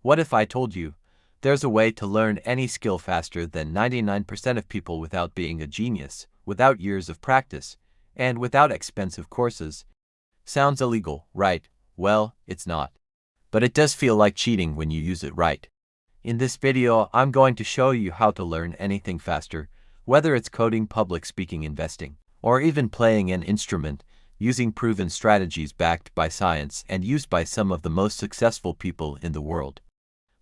What if I told you there's a way to learn any skill faster than 99% of people without being a genius, without years of practice, and without expensive courses? Sounds illegal, right? Well, it's not. But it does feel like cheating when you use it right. In this video, I'm going to show you how to learn anything faster, whether it's coding, public speaking, investing, or even playing an instrument, using proven strategies backed by science and used by some of the most successful people in the world.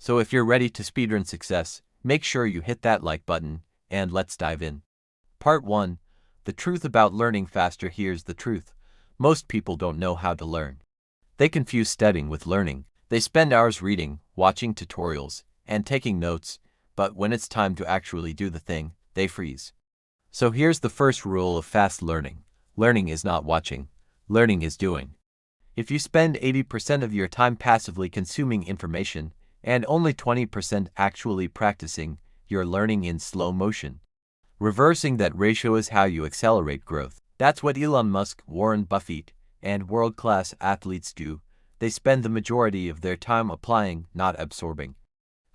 So if you're ready to speedrun success, make sure you hit that like button, and let's dive in. Part 1. The truth about learning faster. Here's the truth. Most people don't know how to learn. They confuse studying with learning. They spend hours reading, watching tutorials, and taking notes, but when it's time to actually do the thing, they freeze. So here's the first rule of fast learning. Learning is not watching. Learning is doing. If you spend 80% of your time passively consuming information, and only 20% actually practicing, you're learning in slow motion. Reversing that ratio is how you accelerate growth. That's what Elon Musk, Warren Buffett, and world-class athletes do. They spend the majority of their time applying, not absorbing.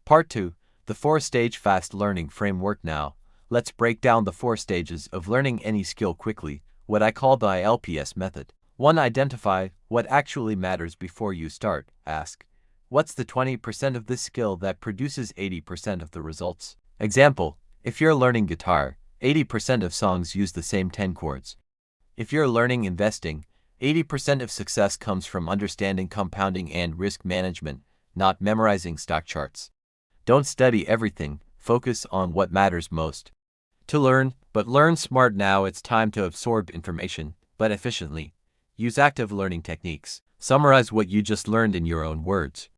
Part 2. The 4-stage fast learning framework. Now, let's break down the 4 stages of learning any skill quickly, what I call the ILPS method. 1. Identify what actually matters before you start. Ask, what's the 20% of this skill that produces 80% of the results? Example, if you're learning guitar, 80% of songs use the same 10 chords. If you're learning investing, 80% of success comes from understanding compounding and risk management, not memorizing stock charts. Don't study everything, focus on what matters most. To learn, but learn smart. Now it's time to absorb information, but efficiently. Use active learning techniques. Summarize what you just learned in your own words.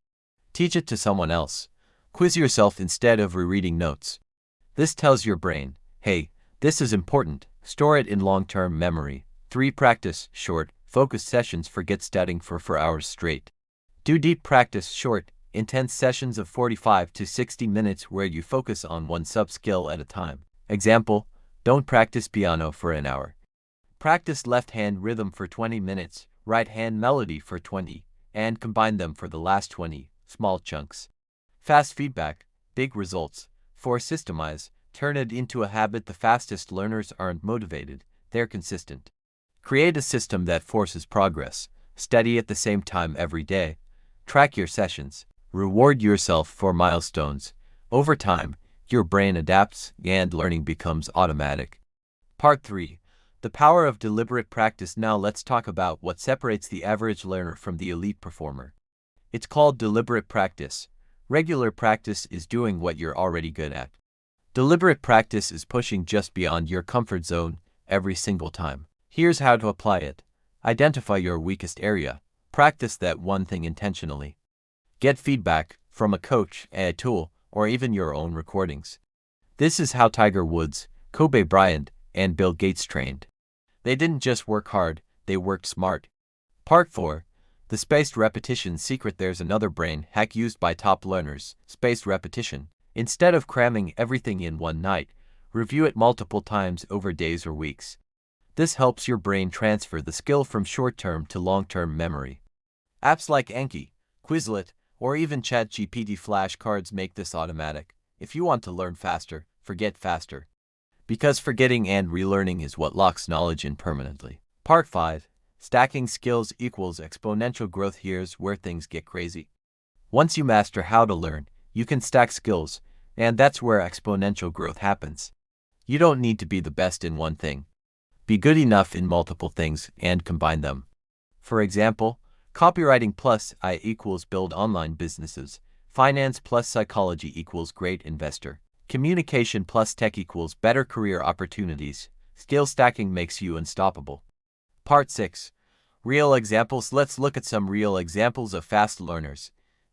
Teach it to someone else. Quiz yourself instead of rereading notes. This tells your brain, hey, this is important. Store it in long-term memory. 3. Practice short, focused sessions. Forget studying for 4 hours straight. Do deep practice. Short, intense sessions of 45 to 60 minutes where you focus on one sub-skill at a time. Example, don't practice piano for an hour. Practice left-hand rhythm for 20 minutes, right-hand melody for 20, and combine them for the last 20, small chunks. Fast feedback, big results. 4. Systemize, turn it into a habit. The fastest learners aren't motivated, they're consistent. Create a system that forces progress. Study at the same time every day. Track your sessions. Reward yourself for milestones. Over time, your brain adapts and learning becomes automatic. Part 3. The power of deliberate practice. Now let's talk about what separates the average learner from the elite performer. It's called deliberate practice. Regular practice is doing what you're already good at. Deliberate practice is pushing just beyond your comfort zone every single time. Here's how to apply it. Identify your weakest area. Practice that one thing intentionally. Get feedback from a coach, a tool, or even your own recordings. This is how Tiger Woods, Kobe Bryant, and Bill Gates trained. They didn't just work hard, they worked smart. Part 4. The spaced repetition secret. There's another brain hack used by top learners. Spaced repetition. Instead of cramming everything in one night, review it multiple times over days or weeks. This helps your brain transfer the skill from short-term to long-term memory. Apps like Anki, Quizlet, or even ChatGPT flashcards make this automatic. If you want to learn faster, forget faster. Because forgetting and relearning is what locks knowledge in permanently. Part 5. Stacking skills equals exponential growth. Here's where things get crazy. Once you master how to learn, you can stack skills, and that's where exponential growth happens. You don't need to be the best in one thing. Be good enough in multiple things and combine them. For example, copywriting plus I equals build online businesses. Finance plus psychology equals great investor. Communication plus tech equals better career opportunities. Skill stacking makes you unstoppable. Part 6. Real examples. Let's look at some real examples of fast learners.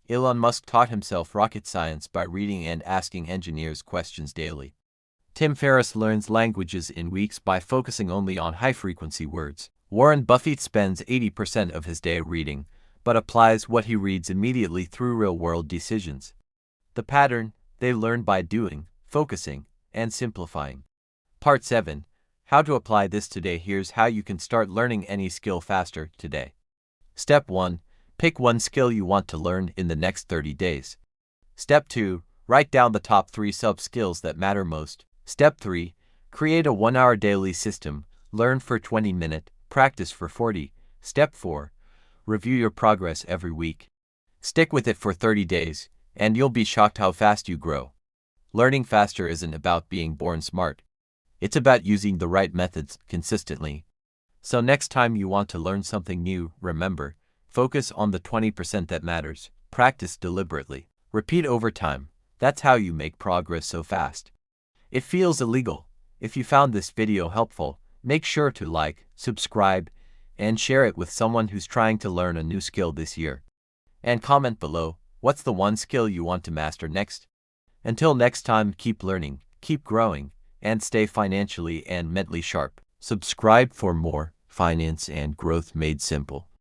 Elon Musk taught himself rocket science by reading and asking engineers questions daily. Tim Ferriss learns languages in weeks by focusing only on high-frequency words. Warren Buffett spends 80% of his day reading, but applies what he reads immediately through real-world decisions. The pattern, they learn by doing, focusing, and simplifying. Part 7. How to apply this today. Here's how you can start learning any skill faster today. Step 1. Pick one skill you want to learn in the next 30 days. Step 2. Write down the top 3 sub-skills that matter most. Step 3. Create a 1-hour daily system. Learn for 20 minutes, practice for 40. Step 4. Review your progress every week. Stick with it for 30 days, and you'll be shocked how fast you grow. Learning faster isn't about being born smart. It's about using the right methods consistently. So next time you want to learn something new, remember, focus on the 20% that matters. Practice deliberately. Repeat over time. That's how you make progress so fast. It feels illegal. If you found this video helpful, make sure to like, subscribe, and share it with someone who's trying to learn a new skill this year. And comment below, what's the one skill you want to master next? Until next time, keep learning, keep growing, and stay financially and mentally sharp. Subscribe for more finance and growth made simple.